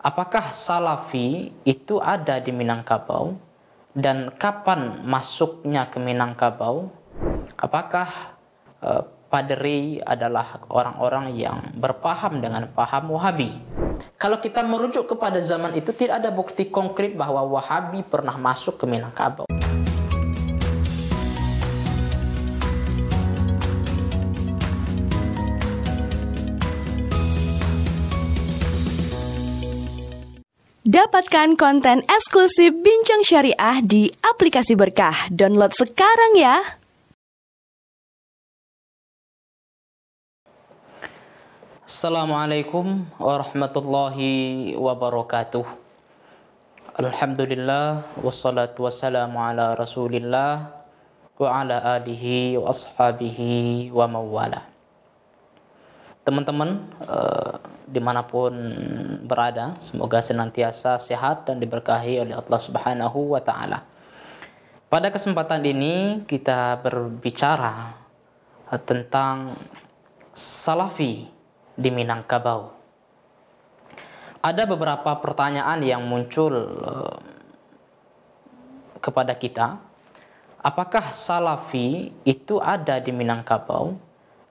Apakah Salafi itu ada di Minangkabau dan kapan masuknya ke Minangkabau? Apakah Padri adalah orang-orang yang berpaham dengan paham Wahabi? Kalau kita merujuk kepada zaman itu, tidak ada bukti konkret bahwa Wahabi pernah masuk ke Minangkabau. Dapatkan konten eksklusif Bincang Syariah di aplikasi Berkah. Download sekarang ya. Assalamualaikum warahmatullahi wabarakatuh. Alhamdulillah wassalatu wassalamu ala Rasulillah wa ala alihi wa ashabihi wa mawala. Teman-teman dimanapun berada, semoga senantiasa sehat dan diberkahi oleh Allah Subhanahu wa Ta'ala. Pada kesempatan ini kita berbicara tentang Salafi di Minangkabau. Ada beberapa pertanyaan yang muncul kepada kita. Apakah Salafi itu ada di Minangkabau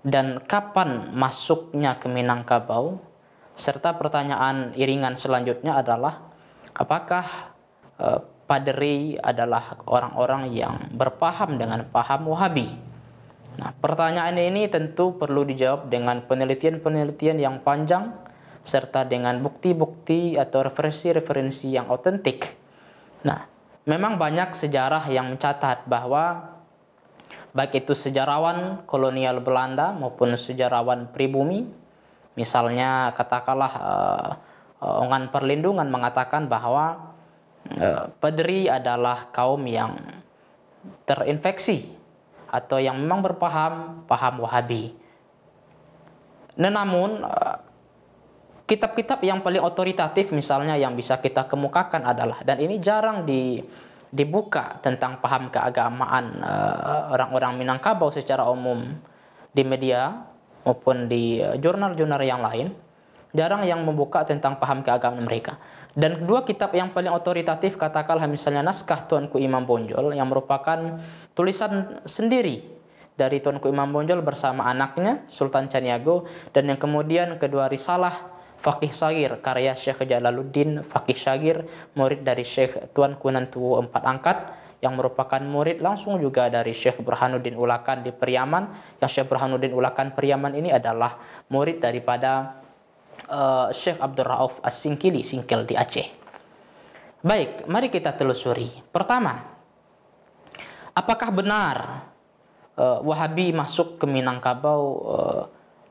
dan kapan masuknya ke Minangkabau? Serta pertanyaan iringan selanjutnya adalah, apakah Padri adalah orang-orang yang berpaham dengan paham Wahabi? Nah, pertanyaan ini tentu perlu dijawab dengan penelitian-penelitian yang panjang serta dengan bukti-bukti atau referensi-referensi yang otentik. Nah, memang banyak sejarah yang mencatat bahwa baik itu sejarawan kolonial Belanda maupun sejarawan pribumi, misalnya katakanlah Ongan Perlindungan mengatakan bahwa Padri adalah kaum yang terinfeksi atau yang memang berpaham Wahabi. Namun kitab-kitab yang paling otoritatif misalnya yang bisa kita kemukakan adalah, dan ini jarang dibuka tentang paham keagamaan orang-orang Minangkabau secara umum di media maupun di jurnal-jurnal yang lain, jarang yang membuka tentang paham keagamaan mereka. Dan kedua kitab yang paling otoritatif, katakanlah misalnya naskah Tuanku Imam Bonjol yang merupakan tulisan sendiri dari Tuanku Imam Bonjol bersama anaknya Sultan Caniago, dan yang kemudian kedua risalah Faqih Shagir karya Syekh Jalaluddin Faqih Shagir, murid dari Syekh Tuanku Nantuwo Empat Angkat, yang merupakan murid langsung juga dari Syekh Burhanuddin Ulakan di Periaman. Yang Syekh Burhanuddin Ulakan Periaman ini adalah murid daripada Syekh Abdul Rauf As-Singkili, Singkil di Aceh. Baik, mari kita telusuri. Pertama, apakah benar Wahabi masuk ke Minangkabau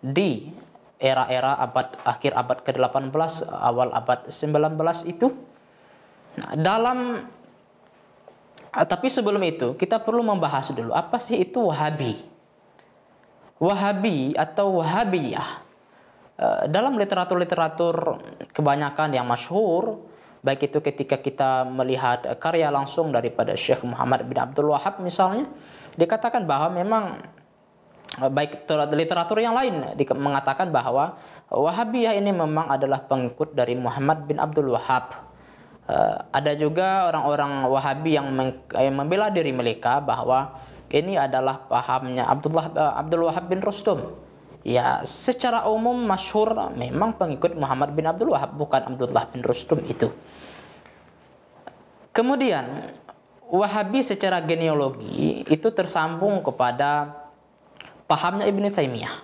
di era-era akhir abad ke-18, awal abad 19 itu? Nah, tapi sebelum itu kita perlu membahas dulu apa sih itu Wahabi. Wahabi atau Wahabiyah dalam literatur kebanyakan yang masyhur, baik itu ketika kita melihat karya langsung daripada Syekh Muhammad bin Abdul Wahab misalnya, dikatakan bahwa memang baik literatur yang lain mengatakan bahwa Wahabiyah ini memang adalah pengikut dari Muhammad bin Abdul Wahab. Ada juga orang-orang Wahabi yang membela diri mereka bahwa ini adalah pahamnya Abdul Wahab bin Rustum. Ya, secara umum masyhur memang pengikut Muhammad bin Abdul Wahab, bukan Abdullah bin Rustum itu. Kemudian Wahabi secara genealogi itu tersambung kepada pahamnya Ibnu Taimiyah,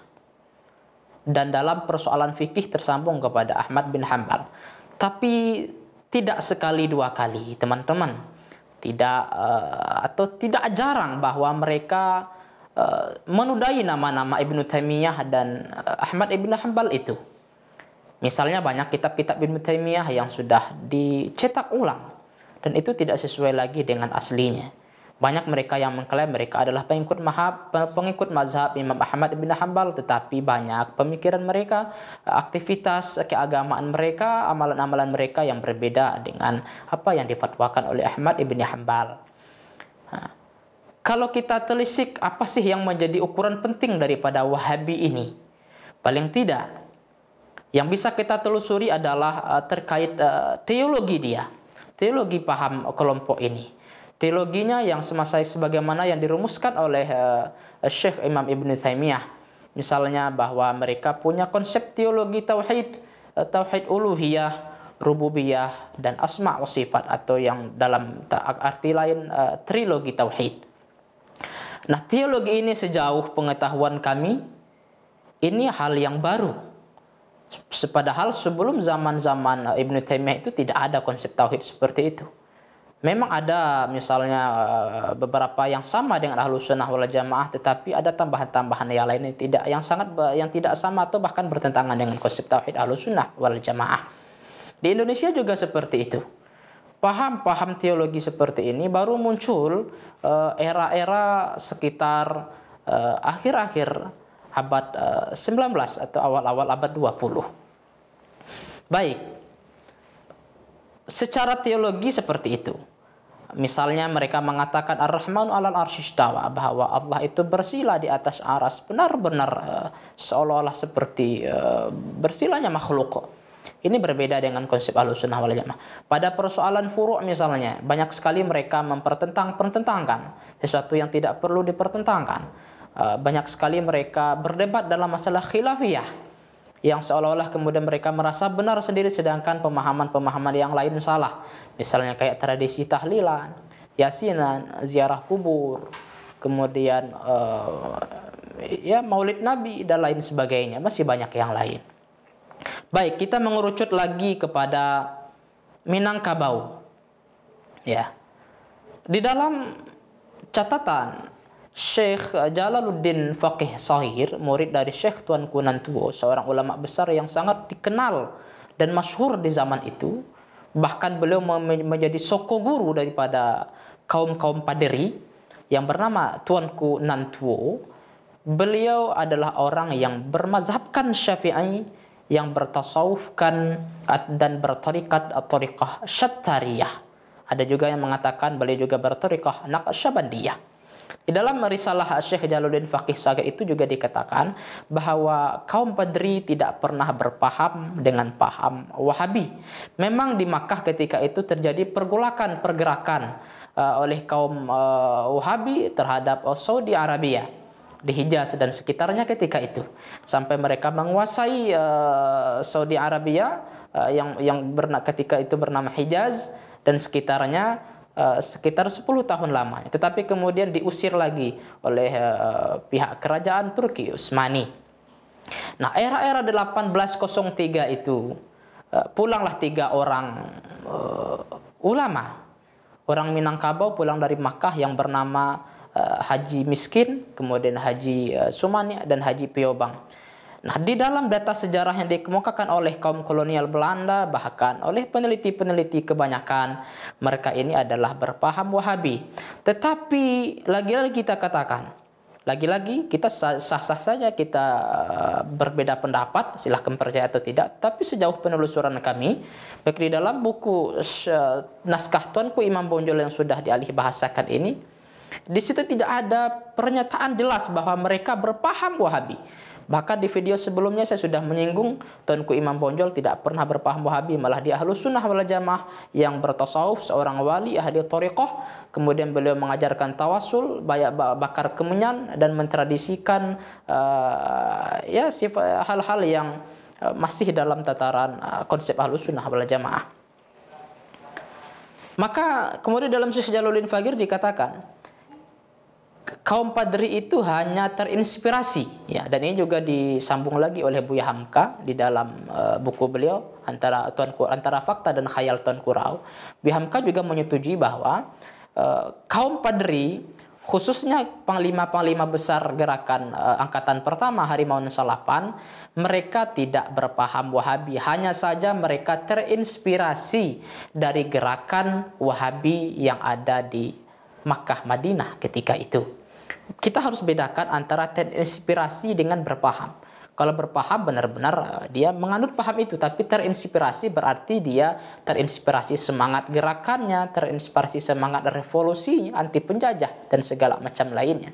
dan dalam persoalan fikih tersambung kepada Ahmad bin Hanbal. Tapi tidak sekali dua kali, teman-teman. Tidak jarang bahwa mereka menudai nama-nama Ibnu Taimiyah dan Ahmad ibn Hanbal itu. Misalnya banyak kitab-kitab Ibnu Taimiyah yang sudah dicetak ulang dan itu tidak sesuai lagi dengan aslinya. Banyak mereka yang mengklaim mereka adalah pengikut mazhab Imam Ahmad ibn Hanbal, tetapi banyak pemikiran mereka, aktivitas keagamaan mereka, amalan-amalan mereka yang berbeda dengan apa yang difatwakan oleh Ahmad ibn Hanbal. Kalau kita telisik apa sih yang menjadi ukuran penting daripada Wahabi ini? Paling tidak Yang bisa kita telusuri adalah terkait teologi dia, teologi paham kelompok ini. Teologinya yang semasa sebagaimana yang dirumuskan oleh Syekh Imam Ibn Taimiyah. Misalnya bahwa mereka punya konsep teologi tauhid, tauhid uluhiyah, rububiyah, dan asma wa sifat, atau yang dalam arti lain trilogi tauhid. Nah, teologi ini sejauh pengetahuan kami, ini hal yang baru. Padahal sebelum zaman-zaman Ibnu Taimiyah itu tidak ada konsep tauhid seperti itu. Memang ada misalnya beberapa yang sama dengan Ahlus Sunnah wal Jamaah, tetapi ada tambahan-tambahan yang lain yang tidak sama atau bahkan bertentangan dengan konsep tauhid Ahlus Sunnah wal Jamaah. Di Indonesia juga seperti itu. Paham-paham teologi seperti ini baru muncul era-era sekitar akhir-akhir abad 19 atau awal-awal abad 20. Baik, secara teologi seperti itu. Misalnya mereka mengatakan Ar-Rahmanu 'alal arsy istawa, bahwa Allah itu bersila di atas aras, benar-benar seolah-olah seperti bersilanya makhluk. Ini berbeda dengan konsep Ahlussunnah wal Jamaah. Pada persoalan furu' misalnya, banyak sekali mereka mempertentangkan sesuatu yang tidak perlu dipertentangkan. Banyak sekali mereka berdebat dalam masalah khilafiyah, yang seolah-olah kemudian mereka merasa benar sendiri sedangkan pemahaman-pemahaman yang lain salah. Misalnya kayak tradisi tahlilan, yasinan, ziarah kubur, kemudian ya maulid Nabi dan lain sebagainya, masih banyak yang lain. Baik, kita mengerucut lagi kepada Minangkabau. Ya. Di dalam catatan Syekh Jalaluddin Faqih Shahir, murid dari Syekh Tuanku Nantuo, seorang ulama besar yang sangat dikenal dan masyhur di zaman itu. Bahkan beliau menjadi soko guru daripada kaum-kaum Paderi yang bernama Tuanku Nantuo. Beliau adalah orang yang bermazhabkan Syafi'i, yang bertasawufkan dan bertarikat tariqah Syattariyah. Ada juga yang mengatakan beliau juga bertariqah Naqsyabandiyah. Di dalam risalah Syekh Jalaluddin Faqih Shahir itu juga dikatakan bahwa kaum Badri tidak pernah berpaham dengan paham Wahabi. Memang di Makkah ketika itu terjadi pergerakan oleh kaum Wahabi terhadap Saudi Arabia di Hijaz dan sekitarnya ketika itu, sampai mereka menguasai Saudi Arabia ketika itu bernama Hijaz dan sekitarnya sekitar 10 tahun lamanya, tetapi kemudian diusir lagi oleh pihak kerajaan Turki Utsmani. Nah, era-era 1803 itu pulanglah 3 orang ulama, orang Minangkabau pulang dari Makkah yang bernama Haji Miskin, kemudian Haji Sumani dan Haji Piobang. Nah, di dalam data sejarah yang dikemukakan oleh kaum kolonial Belanda, bahkan oleh peneliti-peneliti kebanyakan, mereka ini adalah berpaham Wahabi. Tetapi lagi-lagi kita katakan, lagi-lagi kita sah-sah saja kita berbeda pendapat, silahkan percaya atau tidak. Tapi sejauh penelusuran kami, baik di dalam buku naskah Tuanku Imam Bonjol yang sudah dialih bahasakan ini, di situ tidak ada pernyataan jelas bahwa mereka berpaham Wahabi. Bahkan di video sebelumnya saya sudah menyinggung Tuanku Imam Bonjol tidak pernah berpaham Wahabi, malah dia Ahlus Sunnah wal Jamaah yang bertasawuf, seorang wali ahli thariqah. Kemudian beliau mengajarkan tawasul, bakar kemenyan, dan mentradisikan hal-hal yang masih dalam tataran konsep Ahlus Sunnah wal Jamaah. Maka kemudian dalam Syekh Jalaluddin Faqih dikatakan kaum Padri itu hanya terinspirasi, ya, dan ini juga disambung lagi oleh Buya Hamka di dalam buku beliau antara Fakta dan Khayal Tuanku Rau. Buya Hamka juga menyetujui bahwa kaum Padri, khususnya panglima-panglima besar gerakan angkatan pertama Harimau Salapan, mereka tidak berpaham Wahabi, hanya saja mereka terinspirasi dari gerakan Wahabi yang ada di Makkah Madinah ketika itu. Kita harus bedakan antara terinspirasi dengan berpaham. Kalau berpaham benar-benar dia menganut paham itu, tapi terinspirasi berarti dia terinspirasi semangat gerakannya, terinspirasi semangat revolusinya, anti penjajah dan segala macam lainnya.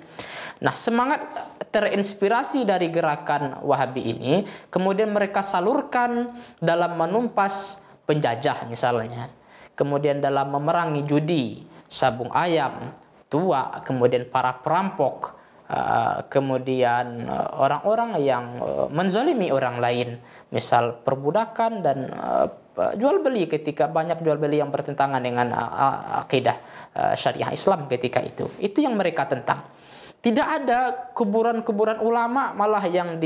Nah, semangat terinspirasi dari gerakan Wahabi ini kemudian mereka salurkan dalam menumpas penjajah misalnya, kemudian dalam memerangi judi, sabung ayam, tua, kemudian para perampok, kemudian orang-orang yang menzalimi orang lain, misal perbudakan dan jual beli, ketika banyak jual beli yang bertentangan dengan akidah syariah Islam ketika itu yang mereka tentang. Tidak ada kuburan-kuburan ulama malah yang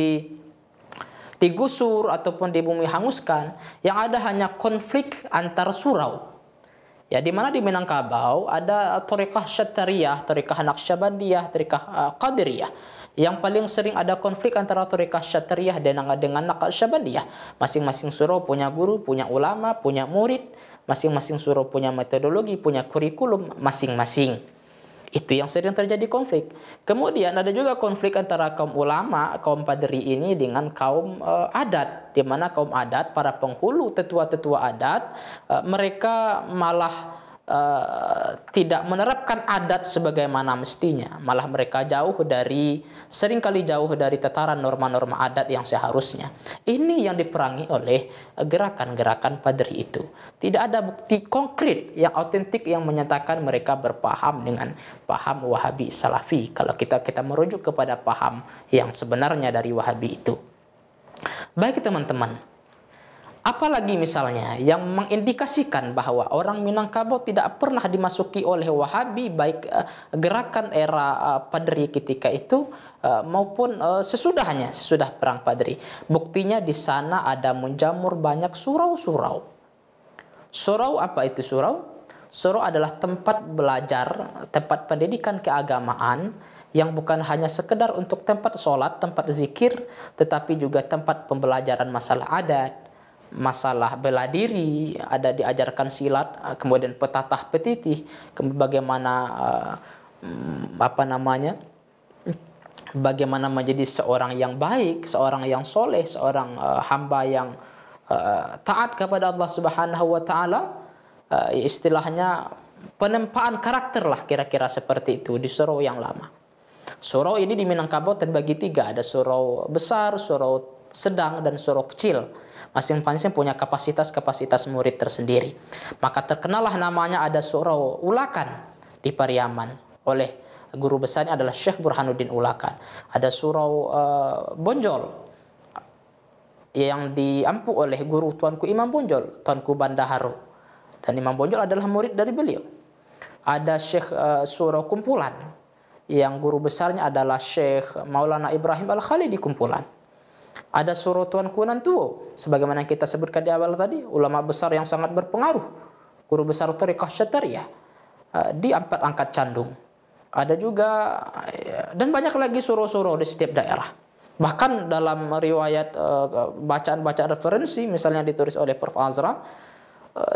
digusur ataupun dibumi hanguskan, yang ada hanya konflik antar surau. Ya, di mana di Minangkabau ada Thariqah Syattariyah, Thariqah Naqsyabandiyah, Thariqah Qadiriyah. Yang paling sering ada konflik antara Thariqah Syattariyah dengan Naqsyabandiyah. Masing-masing surau punya guru, punya ulama, punya murid. Masing-masing surau punya metodologi, punya kurikulum masing-masing. Itu yang sering terjadi konflik. Kemudian ada juga konflik antara kaum ulama, kaum padri ini dengan kaum adat, di mana kaum adat, para penghulu, tetua-tetua adat, mereka malah tidak menerapkan adat sebagaimana mestinya. Malah mereka seringkali jauh dari tataran norma-norma adat yang seharusnya. Ini yang diperangi oleh gerakan-gerakan padri itu. Tidak ada bukti konkret yang autentik yang menyatakan mereka berpaham dengan paham Wahabi Salafi. Kalau kita merujuk kepada paham yang sebenarnya dari Wahabi itu. Baik teman-teman. Apalagi misalnya yang mengindikasikan bahwa orang Minangkabau tidak pernah dimasuki oleh Wahabi, baik gerakan era Padri ketika itu maupun sesudah perang Padri. Buktinya di sana ada menjamur banyak surau-surau. Surau, apa itu surau? Surau adalah tempat belajar, tempat pendidikan keagamaan yang bukan hanya sekedar untuk tempat sholat, tempat zikir, tetapi juga tempat pembelajaran masalah adat, masalah bela diri, ada diajarkan silat, kemudian petatah petitih, bagaimana bagaimana menjadi seorang yang baik, seorang yang soleh, seorang hamba yang taat kepada Allah Subhanahu wa taala. Istilahnya penempaan karakter lah, kira-kira seperti itu di surau yang lama. Surau ini di Minangkabau terbagi 3, ada surau besar, surau sedang, dan surau kecil. Masing-masing punya kapasitas murid tersendiri. Maka terkenallah namanya ada surau Ulakan di Pariaman oleh guru besarnya adalah Syekh Burhanuddin Ulakan. Ada surau Bonjol yang diampu oleh guru Tuanku Imam Bonjol, Tuanku Bandaharu. Dan Imam Bonjol adalah murid dari beliau. Ada Syekh surau Kumpulan yang guru besarnya adalah Syekh Maulana Ibrahim Al-Khalidi Kumpulan. Ada surau Tuanku Nantuo, sebagaimana kita sebutkan di awal tadi, ulama besar yang sangat berpengaruh, guru besar Thariqah Syattariyah di Angkat Candung. Ada juga dan banyak lagi surau-surau di setiap daerah. Bahkan dalam riwayat bacaan-bacaan referensi, misalnya ditulis oleh Prof. Azra,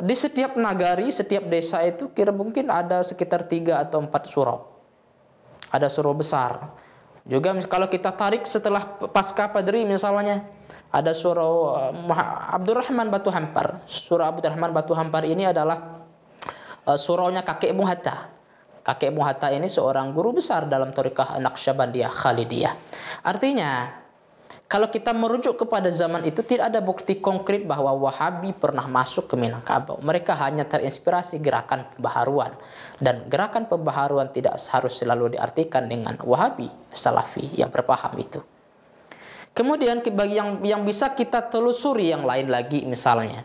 di setiap nagari, setiap desa itu mungkin ada sekitar 3 atau 4 surau. Ada surau besar. Juga kalau kita tarik setelah pasca Padri misalnya, ada surau Abdurrahman Batu Hampar. Surau Abdurrahman Batu Hampar ini adalah suraunya kakek Bung Hatta. Kakek Bung Hatta ini seorang guru besar dalam Thariqah Naqsyabandiyah Khalidiyah. Artinya, kalau kita merujuk kepada zaman itu, tidak ada bukti konkret bahwa Wahabi pernah masuk ke Minangkabau. Mereka hanya terinspirasi gerakan pembaharuan. Dan gerakan pembaharuan tidak harus selalu diartikan dengan Wahabi Salafi yang berpaham itu. Kemudian bagi yang bisa kita telusuri yang lain lagi misalnya,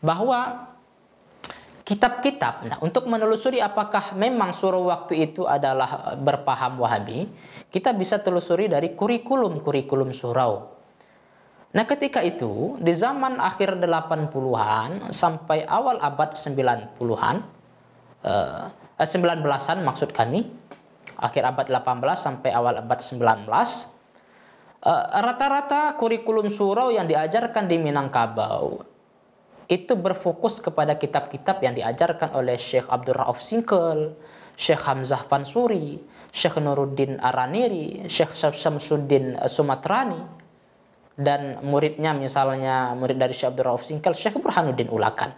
bahwa kitab-kitab, nah untuk menelusuri apakah memang surau waktu itu adalah berpaham Wahabi, kita bisa telusuri dari kurikulum surau. Nah ketika itu, di zaman akhir 80-an sampai awal abad 90-an, 19-an maksud kami, akhir abad 18 sampai awal abad 19, rata-rata kurikulum surau yang diajarkan di Minangkabau itu berfokus kepada kitab-kitab yang diajarkan oleh Syekh Abdul Rauf Singkel, Syekh Hamzah Pansuri, Syekh Nuruddin Araniri, Syekh Syamsuddin Sumatrani. dan muridnya misalnya murid dari Syekh Abdul Rauf Singkal, Syekh Burhanuddin Ulakan.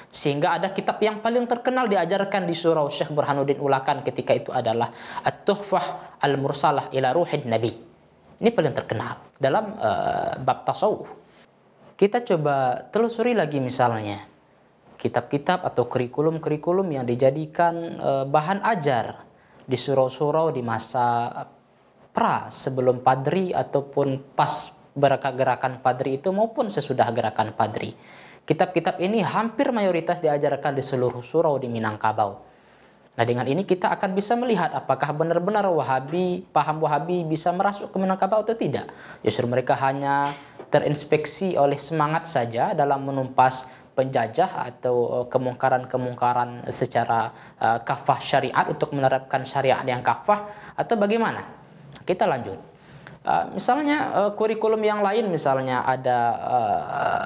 Sehingga ada kitab yang paling terkenal diajarkan di surau Syekh Burhanuddin Ulakan ketika itu adalah At-Tuhfah Al-Mursalah ila Ruhid Nabi. Ini paling terkenal dalam bab tasawuf. Kita coba telusuri lagi misalnya kitab-kitab atau kurikulum-kurikulum yang dijadikan bahan ajar di surau-surau di masa sebelum Padri ataupun pas gerakan Padri itu maupun sesudah gerakan Padri. Kitab-kitab ini hampir mayoritas diajarkan di seluruh surau di Minangkabau. Nah, dengan ini kita akan bisa melihat apakah benar-benar paham Wahabi bisa merasuk ke Minangkabau atau tidak. Justru mereka hanya terinspeksi oleh semangat saja dalam menumpas penjajah atau kemungkaran-kemungkaran secara kafah syariat untuk menerapkan syariat yang kafah, atau bagaimana? Kita lanjut. Misalnya kurikulum yang lain, misalnya ada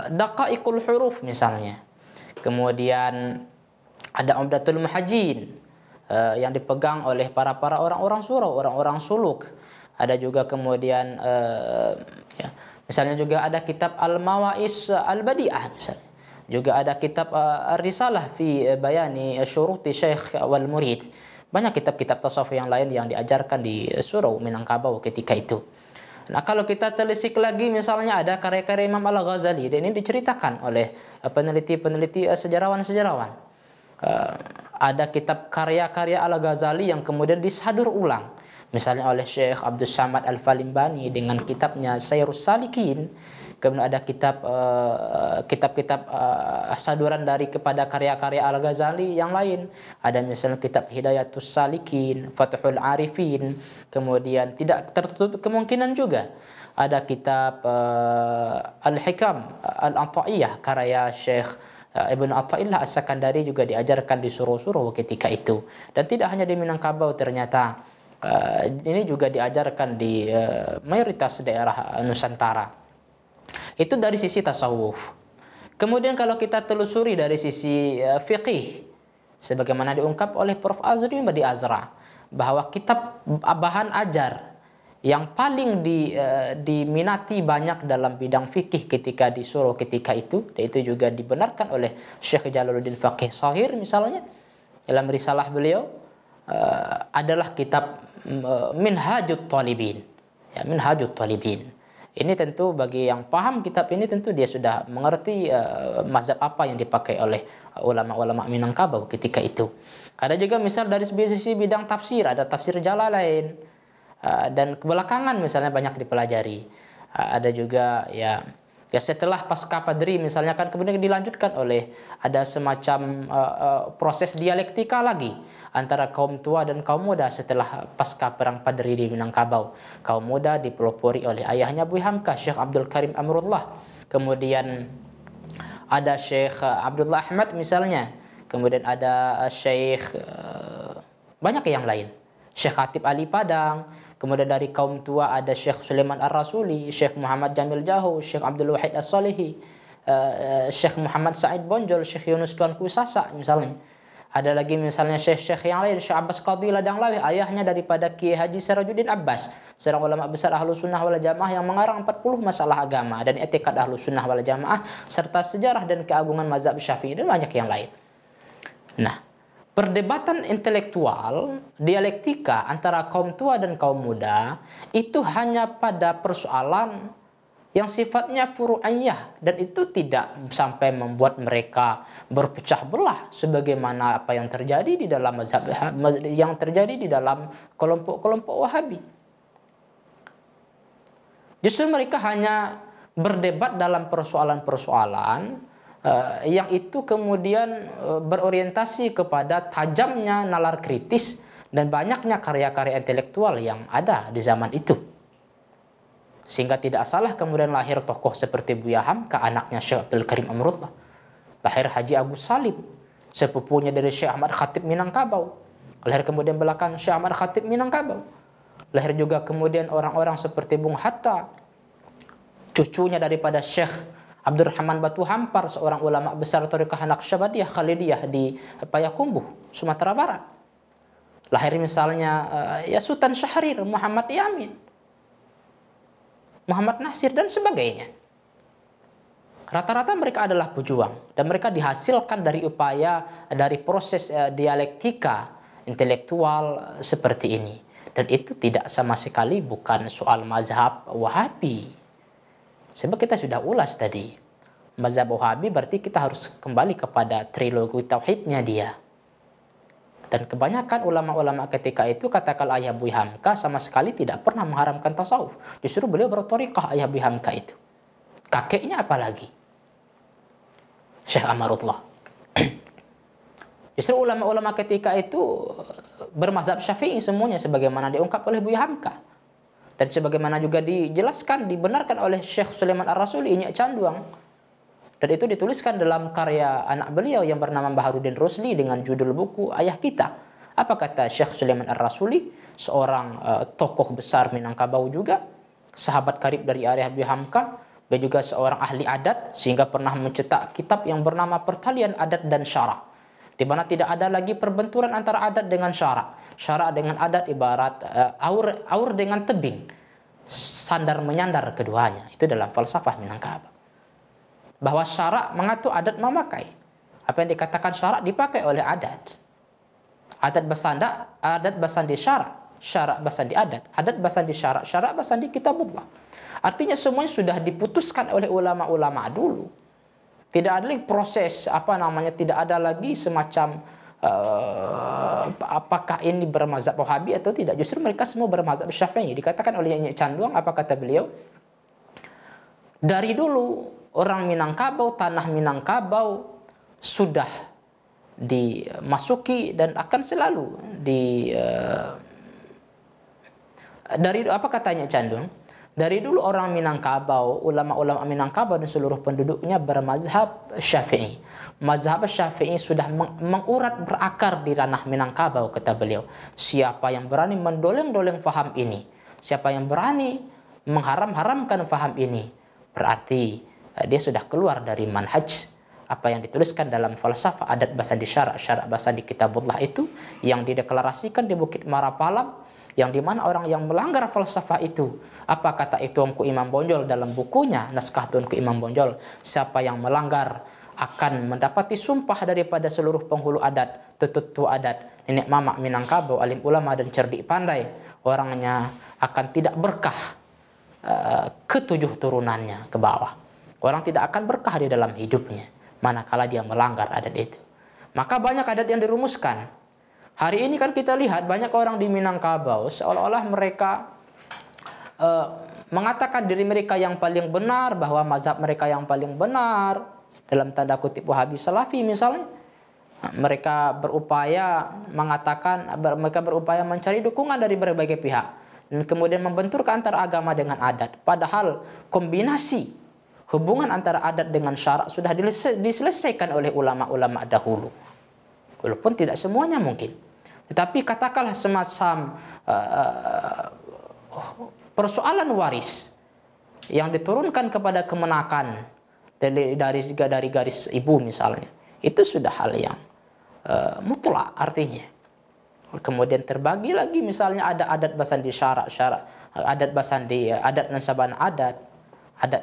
Daqaiqul Huruf misalnya. Kemudian ada Umdatul Muhajjin yang dipegang oleh para orang-orang surau, orang-orang suluk. Ada juga kemudian misalnya juga ada kitab Al-Mawa'is Al-Badi'ah misalnya. Juga ada kitab Ar-Risalah fi Bayani Syuruti Syekh wal Murid. Banyak kitab-kitab tasawuf yang lain yang diajarkan di surau Minangkabau ketika itu. Nah, kalau kita telisik lagi misalnya ada karya-karya Imam Al-Ghazali, dan ini diceritakan oleh peneliti-peneliti sejarawan-sejarawan. Ada kitab karya-karya Al-Ghazali yang kemudian disadur ulang. Misalnya oleh Syekh Abdul Samad Al-Falimbani dengan kitabnya Sayrus Salikin. Kemudian ada kitab-kitab saduran dari kepada karya-karya Al-Ghazali yang lain. Ada misalnya kitab Hidayatus Salikin, Fathul Arifin. Kemudian tidak tertutup kemungkinan juga ada kitab Al-Hikam Al-Ata'iyah karya Syekh Ibn Atta'illah As-Sakandari, juga diajarkan di surau-surau ketika itu. Dan tidak hanya di Minangkabau ternyata, ini juga diajarkan di mayoritas daerah Nusantara. Itu dari sisi tasawuf. Kemudian kalau kita telusuri dari sisi fiqih, sebagaimana diungkap oleh Prof. Azri di Azra, bahwa kitab bahan ajar yang paling diminati banyak dalam bidang fikih ketika di surau ketika itu, dan itu juga dibenarkan oleh Syekh Jalaluddin Faqih Shahir misalnya dalam risalah beliau, adalah kitab Minhajut Talibin. Ya, Minhajut Talibin. Ini tentu bagi yang paham kitab ini tentu dia sudah mengerti mazhab apa yang dipakai oleh ulama-ulama Minangkabau ketika itu. Ada juga misal dari sisi bidang tafsir, ada tafsir Jalalain, dan kebelakangan misalnya banyak dipelajari. Ada juga ya setelah pasca Padri misalnya kan kemudian dilanjutkan oleh ada semacam proses dialektika lagi antara kaum tua dan kaum muda setelah pasca perang Padri di Minangkabau. Kaum muda dipelopori oleh ayahnya Buya Hamka, Syekh Abdul Karim Amrullah. Kemudian ada Syekh Abdullah Ahmad misalnya. Kemudian ada Syekh banyak yang lain. Syekh Khatib Ali Padang. Kemudian dari kaum tua ada Syekh Sulaiman Ar-Rasuli, Syekh Muhammad Jamil Jahu, Syekh Abdul Wahid As-Salihi, Syekh Muhammad Said Bonjol, Syekh Yunus Tuanku Sasa misalnya. Ada lagi misalnya syekh-syekh yang lain, Syekh Abbas Qadhi Ladanglawi, ayahnya daripada Kiai Haji Sirajuddin Abbas, seorang ulama besar Ahlus Sunnah wal Jamaah yang mengarang 40 masalah agama dan etikad Ahlus Sunnah wal Jamaah serta sejarah dan keagungan mazhab Syafi'i, dan banyak yang lain. Nah, perdebatan intelektual, dialektika antara kaum tua dan kaum muda itu hanya pada persoalan yang sifatnya furu'iyah, dan itu tidak sampai membuat mereka berpecah belah sebagaimana apa yang terjadi di dalam mazhab yang terjadi di dalam kelompok-kelompok Wahabi. Justru mereka hanya berdebat dalam persoalan-persoalan yang itu kemudian berorientasi kepada tajamnya nalar kritis dan banyaknya karya-karya intelektual yang ada di zaman itu. Sehingga tidak salah kemudian lahir tokoh seperti Buya Hamka, anaknya Syekh Abdul Karim Amrullah. Lahir Haji Agus Salim, sepupunya dari Syekh Ahmad Khatib Minangkabau. Lahir kemudian belakang Syekh Ahmad Khatib Minangkabau. Lahir juga kemudian orang-orang seperti Bung Hatta, cucunya daripada Syekh Abdurrahman Batu Hampar, seorang ulama besar Thariqah Naqsyabandiyah Khalidiyah di Payakumbuh, Sumatera Barat. Lahir misalnya Sultan Syahrir Muhammad Yamin. Muhammad Nasir, dan sebagainya. Rata-rata mereka adalah pejuang, dan mereka dihasilkan dari upaya, dari proses dialektika intelektual seperti ini. Dan itu tidak sama sekali bukan soal mazhab Wahabi. Sebab kita sudah ulas tadi. Mazhab Wahabi berarti kita harus kembali kepada trilogi tauhidnya dia. Dan kebanyakan ulama-ulama ketika itu, katakanlah Ayah Buya Hamka, sama sekali tidak pernah mengharamkan tasawuf. Justru beliau berthariqah Ayah Buya Hamka itu. Kakeknya apalagi? Syekh Amarullah. Justru ulama-ulama ketika itu bermazhab Syafi'i semuanya, sebagaimana diungkap oleh Buya Hamka. Dan sebagaimana juga dijelaskan, dibenarkan oleh Syekh Sulaiman Ar-Rasuli, Nyak Canduang. Dan itu dituliskan dalam karya anak beliau yang bernama Baharudin Rusli dengan judul buku Ayah Kita. Apa kata Syekh Sulaiman Ar-Rasuli, seorang tokoh besar Minangkabau juga, sahabat karib dari Ayah Buya Hamka, dia juga seorang ahli adat, sehingga pernah mencetak kitab yang bernama Pertalian Adat dan Syarak, di mana tidak ada lagi perbenturan antara adat dengan syarak. Syarak dengan adat ibarat aur dengan tebing, sandar menyandar keduanya. Itu dalam falsafah Minangkabau. Bahwa syarak mengatur, adat memakai. Apa yang dikatakan syarak dipakai oleh adat. Adat bersandi syarak, syarak bersandi adat bersandi syarak, syarak bersandi kitabullah. Artinya semuanya sudah diputuskan oleh ulama-ulama dulu. Tidak ada lagi proses tidak ada lagi semacam apakah ini bermazhab Wahabi atau tidak. Justru mereka semua bermazhab Syafi'i. Dikatakan oleh Nyak Canduang, apa kata beliau? Dari dulu orang Minangkabau, tanah Minangkabau sudah dimasuki dan akan selalu dari apa katanya Canduang? Dari dulu orang Minangkabau, ulama-ulama Minangkabau dan seluruh penduduknya bermazhab Syafi'i. Mazhab Syafi'i sudah mengurat berakar di ranah Minangkabau, kata beliau. Siapa yang berani mendoleng-doleng faham ini, siapa yang berani mengharam-haramkan faham ini, berarti dia sudah keluar dari manhaj apa yang dituliskan dalam falsafah adat basandi syarak, syarak basandi kitabullah itu, yang dideklarasikan di Bukit Marapalam, yang dimana orang yang melanggar falsafah itu, apa kata Tuanku Imam Bonjol dalam bukunya Naskah Tuanku Imam Bonjol, siapa yang melanggar akan mendapati sumpah daripada seluruh penghulu adat, tetutu adat, nenek mamak Minangkabau, alim ulama dan cerdik pandai, orangnya akan tidak berkah ketujuh turunannya ke bawah. Orang tidak akan berkah di dalam hidupnya manakala dia melanggar adat itu. Maka banyak adat yang dirumuskan. Hari ini kan kita lihat banyak orang di Minangkabau seolah-olah mereka mengatakan diri mereka yang paling benar, bahwa mazhab mereka yang paling benar, dalam tanda kutip Wahabi Salafi misalnya. Mereka berupaya mengatakan, mereka berupaya mencari dukungan dari berbagai pihak dan kemudian membenturkan antara agama dengan adat. Padahal kombinasi hubungan antara adat dengan syarak sudah diselesaikan oleh ulama-ulama dahulu. Walaupun tidak semuanya mungkin. Tetapi katakanlah semacam persoalan waris yang diturunkan kepada kemenakan dari garis ibu misalnya. Itu sudah hal yang mutlak artinya. Kemudian terbagi lagi misalnya ada adat basandi syarak, adat basandi adat nasaban adat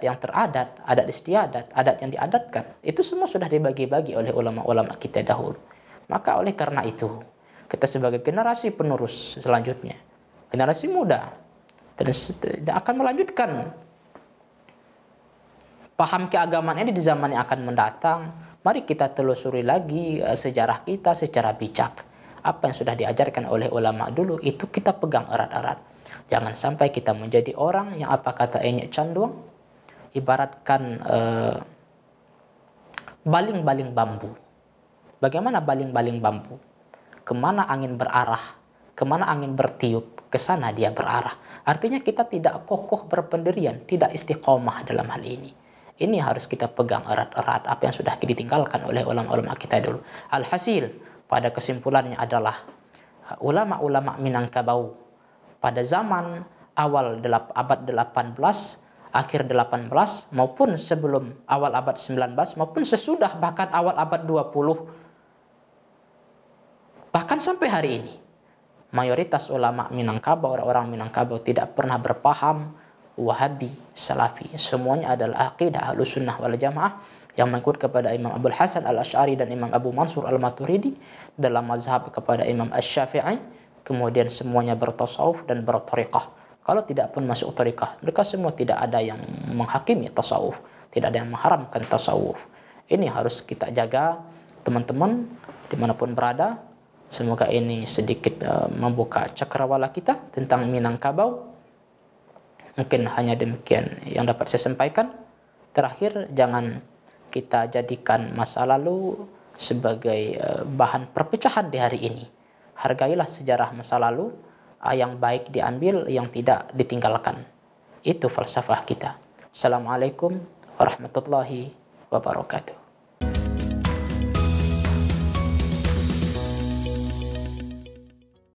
yang teradat, adat istiadat, adat yang diadatkan. Itu semua sudah dibagi-bagi oleh ulama-ulama kita dahulu. Maka oleh karena itu, kita sebagai generasi penerus selanjutnya, generasi muda, dan akan melanjutkan paham keagamaan ini di zaman yang akan mendatang. Mari kita telusuri lagi sejarah kita secara bijak. Apa yang sudah diajarkan oleh ulama dulu, itu kita pegang erat-erat. Jangan sampai kita menjadi orang yang apa kata Nyak Canduang, ibaratkan baling-baling bambu. Bagaimana baling-baling bambu? Kemana angin berarah, kemana angin bertiup, ke sana dia berarah. Artinya kita tidak kokoh berpendirian, tidak istiqomah dalam hal ini. Ini harus kita pegang erat-erat apa yang sudah ditinggalkan oleh ulama-ulama kita dulu. Alhasil, pada kesimpulannya adalah ulama-ulama Minangkabau pada zaman awal abad 18, akhir 18, maupun sebelum awal abad 19, maupun sesudah bahkan awal abad 20, bahkan sampai hari ini, mayoritas ulama Minangkabau, orang-orang Minangkabau tidak pernah berpaham Wahabi, Salafi. Semuanya adalah aqidah Ahlussunnah wal Jamaah yang mengikut kepada Imam Abdul Hasan Al-Asy'ari dan Imam Abu Mansur Al-Maturidi, dalam mazhab kepada Imam Asy-Syafi'i. Kemudian semuanya bertasawuf dan berthariqah. Kalau tidak pun masuk thariqah, mereka semua tidak ada yang menghakimi tasawuf, tidak ada yang mengharamkan tasawuf. Ini harus kita jaga, teman-teman, dimanapun berada. Semoga ini sedikit membuka cakrawala kita tentang Minangkabau. Mungkin hanya demikian yang dapat saya sampaikan. Terakhir, jangan kita jadikan masa lalu sebagai bahan perpecahan di hari ini. Hargailah sejarah masa lalu, yang baik diambil, yang tidak ditinggalkan. Itu falsafah kita. Assalamualaikum warahmatullahi wabarakatuh.